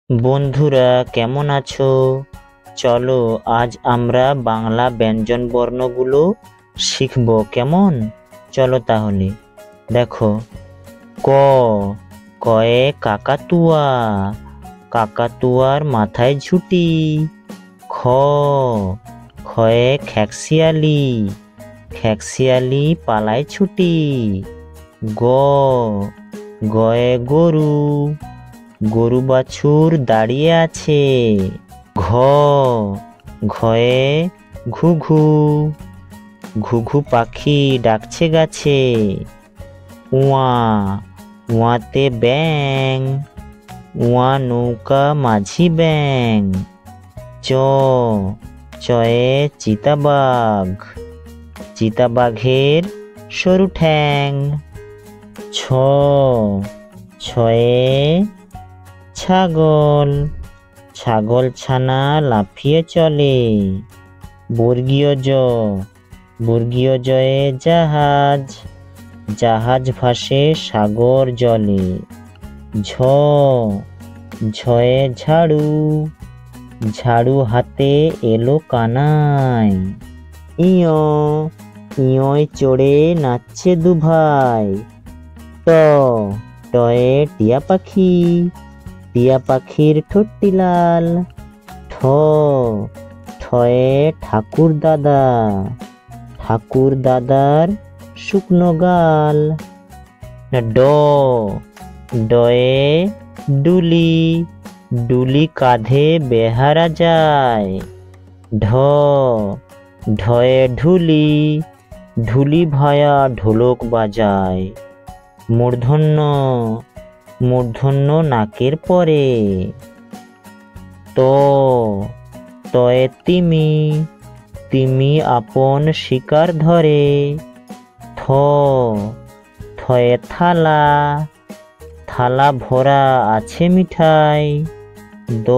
বন্ধুরা কেমন আছো? চলো আজ আমরা বাংলা ব্যঞ্জন বর্ণগুলো শিখব, কেমন? চলো তাহলে দেখো। ক, কয়ে কাকাতুয়া, কাকাতুয়ার মাথায় ঝুঁটি। খ, খয়ে খেকশিয়ালি, খেকশিয়ালি পালায় ছুটি। গ, গয়ে গরু, গরু বাছুর দাঁড়িয়ে আছে। ঘ, ঘয়ে ঘুঘু, ঘুঘু পাখি ডাকছে গাছে। উয়া, উয়াতে ব্যাং, উয়া নৌকা মাঝি ব্যাং। চ, চয়ে চিতাবাঘ, চিতাবাঘের সরু ঠ্যাং। ছ, ছয়ে ছাগল, ছাগল ছানা লাফিয়ে চলে। বর্গীয় জ, বর্গীয় জয়ে জাহাজ, জাহাজ ভাসে সাগর জলে। ঝ, ঝয়ে ঝাড়ু, ঝাড়ু হাতে এলো কানাই। ইয়, ইয়য় চড়ে নাচছে দুভাই। ট, টয়ে টিয়া পাখি, টিয়া পাখির ঠোঁটটি লাল। ঠ, ঠয়ে ঠাকুর দাদা, ঠাকুর দাদার শুকনো গাল। ড, ডয়ে ডুলি, ডুলি কাঁধে বেহারা যায়। ঢ, ঢয়ে ঢুলি, ঢুলি ভায়া ঢোলক বাজায়। মূর্ধন্য, মূর্ধন্য নাকের পরে। ত, তয়ে তিমি, তিমি আপন শিকার ধরে। থ, থয়ে থালা, থালা ভরা আছে মিঠাই। দ,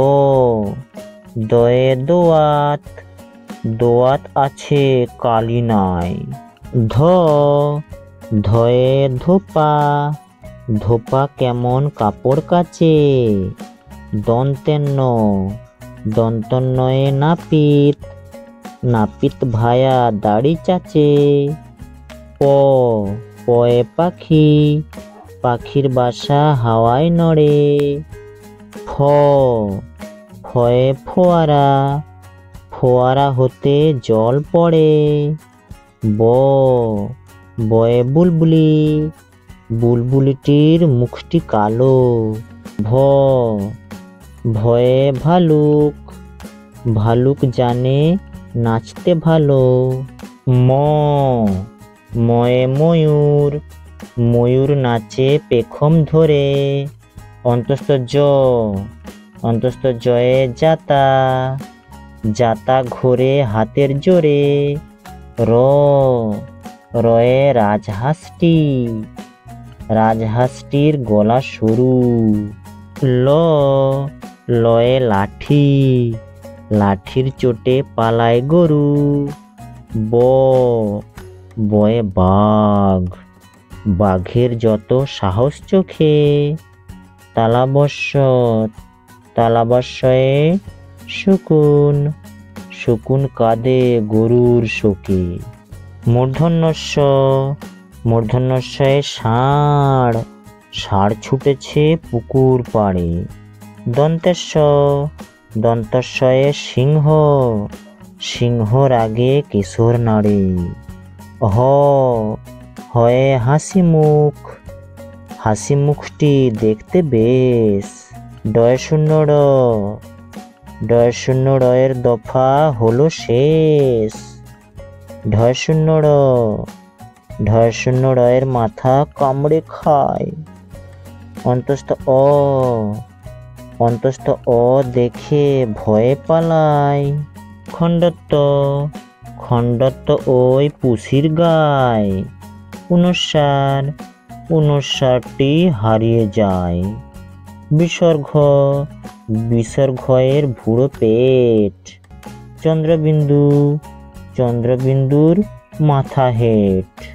দয়ে দোয়াত, দোয়াত আছে কালি নাই। ধ, ধয়ে ধোপা, ধোপা কেমন কাপড় কাচে। দন্তেন্ন, দন্তন্নয়ে নাপিত, নাপিত ভায়া দাড়ি চাচে। প, পয়ে পাখি, পাখির বাসা হাওয়ায় নড়ে। ফ, ফয়ে ফোয়ারা, ফোয়ারা হতে জল পড়ে। ব, বয়ে বুলবুলি, বুলবুলিটির মুখটি কালো। ভ, ভয়ে ভালুক, ভালুক জানে নাচতে ভালো। ম, ময়ে ময়ূর, ময়ূর নাচে পেখম ধরে। অন্তস্থ জ, অন্তস্থ জয়ে জাতা, জাতা ঘোরে হাতের জোরে। র, রয়ে রাজহাঁসটি, রাজহাঁসটির গলা সরু। ল, লয়ে লাঠি, লাঠির চোটে পালায় গরু। ব, বয়ে বাঘ, বাঘের যত সাহস চোখে। তালাবস্য, তালাবস্যয়ে শকুন, শকুন কাঁদে গরুর শোকে। মূর্ধন্যস্য, মূর্ধন্যস্যয়ে ষাঁড়, ষাঁড় ছুটেছে পুকুর পাড়ে। দন্তেশ্ব, দন্তস্বয়ে সিংহ, সিংহ রাগে কেশর নাড়ে। হ, হয়ে হাসি মুখ, হাসি মুখটি দেখতে বেশ। ডয় শূন্য র, ডয় শূন্য রয়ের দফা হলো শেষ। ঢয় শূন্য র, ঢয় শূন্য রয়ের মাথা কামড়ে খায়। অন্তস্থ অ, অন্তস্থ অ দেখে ভয়ে পালায়। খণ্ডত্ব, খণ্ডত্ব ওই পুষির গায়। পুনঃসার, পুনঃসারটি হারিয়ে যায়। বিসর্গ, বিসর্গয়ের ভুড়ো পেট। চন্দ্রবিন্দু, চন্দ্রবিন্দুর মাথা হেট।